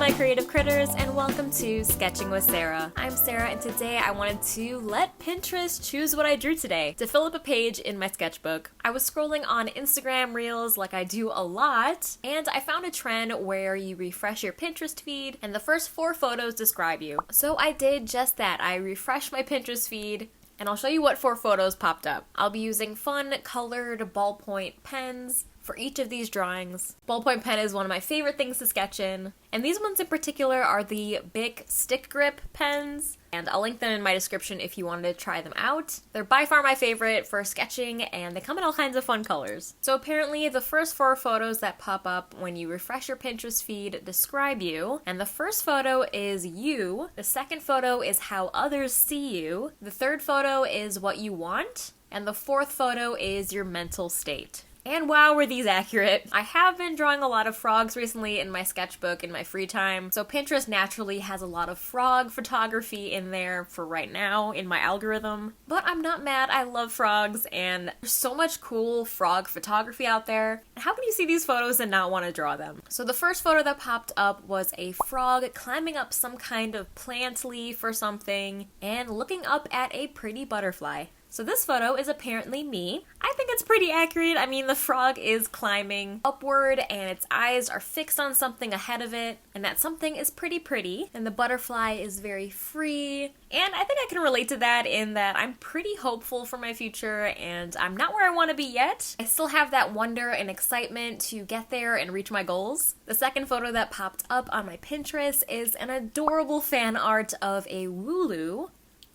my creative critters, and welcome to Sketching with Sarah. I'm Sarah, and today I wanted to let Pinterest choose what I drew today to fill up a page in my sketchbook. I was scrolling on Instagram Reels like I do a lot, and I found a trend where you refresh your Pinterest feed and the first 4 photos describe you. So I did just that. I refreshed my Pinterest feed, and I'll show you what 4 photos popped up. I'll be using fun, colored ballpoint pens for each of these drawings. Ballpoint pen is one of my favorite things to sketch in, and these ones in particular are the Bic stick grip pens, and I'll link them in my description if you wanted to try them out. They're by far my favorite for sketching, and they come in all kinds of fun colors. So apparently the first 4 photos that pop up when you refresh your Pinterest feed describe you, and the first photo is you, the second photo is how others see you, the third photo is what you want, and the fourth photo is your mental state. And wow, were these accurate. I have been drawing a lot of frogs recently in my sketchbook in my free time, so Pinterest naturally has a lot of frog photography in there for right now in my algorithm. But I'm not mad, I love frogs, and there's so much cool frog photography out there. How can you see these photos and not want to draw them? So the first photo that popped up was a frog climbing up some kind of plant leaf or something, and looking up at a pretty butterfly. So this photo is apparently me. I think it's pretty accurate. I mean, the frog is climbing upward and its eyes are fixed on something ahead of it, and that something is pretty, and the butterfly is very free. And I think I can relate to that in that I'm pretty hopeful for my future, and I'm not where I want to be yet. I still have that wonder and excitement to get there and reach my goals. The second photo that popped up on my Pinterest is an adorable fan art of a Wooloo,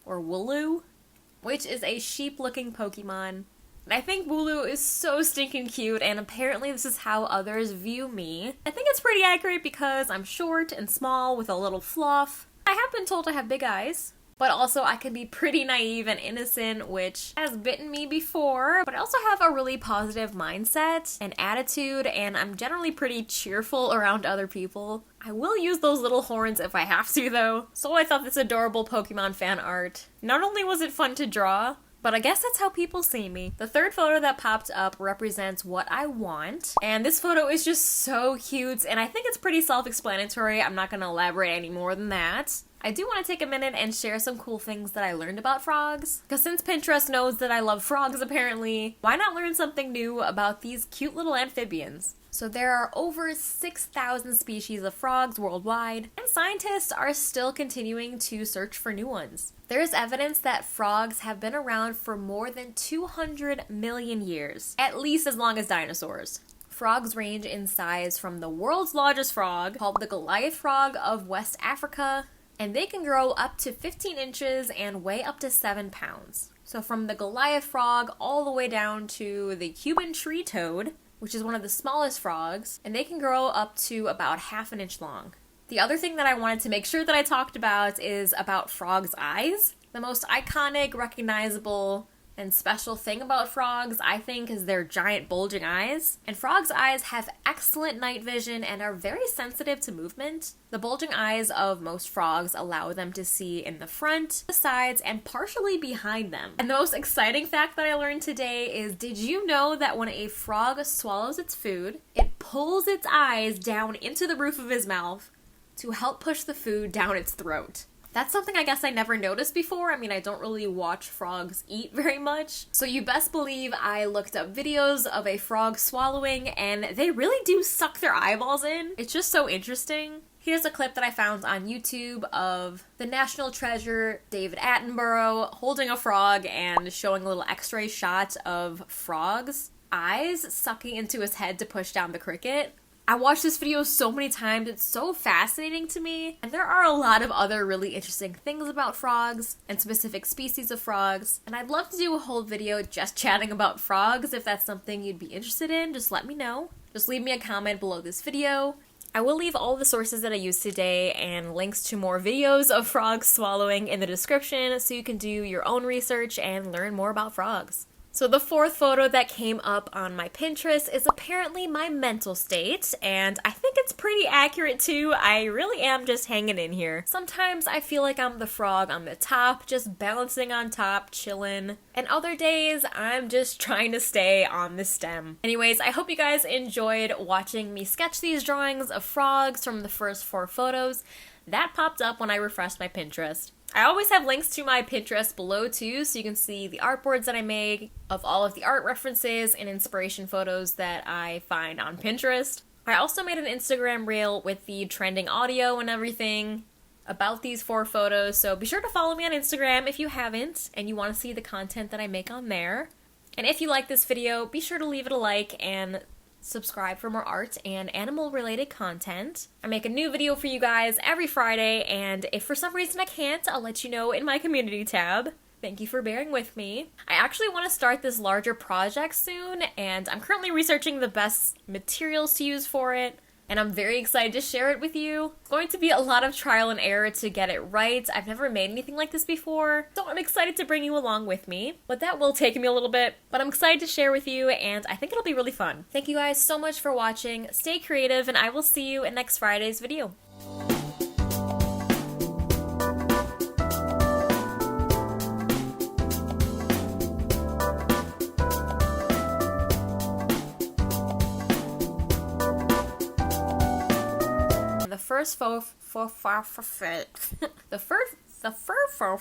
or Wooloo, which is a sheep-looking Pokemon. And I think Wooloo is so stinking cute, and apparently this is how others view me. I think it's pretty accurate because I'm short and small with a little fluff. I have been told I have big eyes, but also I can be pretty naive and innocent, which has bitten me before. But I also have a really positive mindset and attitude, and I'm generally pretty cheerful around other people. I will use those little horns if I have to, though. So I thought this adorable Pokemon fan art. Not only was it fun to draw, but I guess that's how people see me. The third photo that popped up represents what I want, and this photo is just so cute, and I think it's pretty self-explanatory. I'm not gonna elaborate any more than that. I do want to take a minute and share some cool things that I learned about frogs, because since Pinterest knows that I love frogs apparently, why not learn something new about these cute little amphibians? So there are over 6,000 species of frogs worldwide, and scientists are still continuing to search for new ones. There is evidence that frogs have been around for more than 200 million years, at least as long as dinosaurs. Frogs range in size from the world's largest frog, called the Goliath frog of West Africa, and they can grow up to 15 inches and weigh up to 7 pounds. So from the Goliath frog all the way down to the Cuban tree toad, which is one of the smallest frogs, and they can grow up to about half an inch long. The other thing that I wanted to make sure that I talked about is about frogs' eyes. The most iconic, recognizable, and special thing about frogs, I think, is their giant bulging eyes. And frogs' eyes have excellent night vision and are very sensitive to movement. The bulging eyes of most frogs allow them to see in the front, the sides, and partially behind them. And the most exciting fact that I learned today is, did you know that when a frog swallows its food, it pulls its eyes down into the roof of his mouth to help push the food down its throat? That's something I guess I never noticed before. I mean, I don't really watch frogs eat very much. So you best believe I looked up videos of a frog swallowing, and they really do suck their eyeballs in. It's just so interesting. Here's a clip that I found on YouTube of the national treasure David Attenborough holding a frog and showing a little x-ray shot of frogs' eyes sucking into his head to push down the cricket. I watched this video so many times, it's so fascinating to me, and there are a lot of other really interesting things about frogs and specific species of frogs, and I'd love to do a whole video just chatting about frogs. If that's something you'd be interested in, just let me know. Just leave me a comment below this video. I will leave all the sources that I used today and links to more videos of frogs swallowing in the description so you can do your own research and learn more about frogs. So the fourth photo that came up on my Pinterest is apparently my mental state, and I think it's pretty accurate too. I really am just hanging in here. Sometimes I feel like I'm the frog on the top, just balancing on top, chilling. And other days, I'm just trying to stay on the stem. Anyways, I hope you guys enjoyed watching me sketch these drawings of frogs from the first 4 photos. That popped up when I refreshed my Pinterest. I always have links to my Pinterest below too, so you can see the artboards that I make of all of the art references and inspiration photos that I find on Pinterest. I also made an Instagram reel with the trending audio and everything about these 4 photos, so be sure to follow me on Instagram if you haven't and you want to see the content that I make on there. And if you like this video, be sure to leave it a like and subscribe for more art and animal-related content. I make a new video for you guys every Friday, and if for some reason I can't, I'll let you know in my community tab. Thank you for bearing with me. I actually want to start this larger project soon, and I'm currently researching the best materials to use for it, and I'm very excited to share it with you. It's going to be a lot of trial and error to get it right. I've never made anything like this before, so I'm excited to bring you along with me. But that will take me a little bit, but I'm excited to share with you, and I think it'll be really fun. Thank you guys so much for watching. Stay creative, and I will see you in next Friday's video. The first fo the fur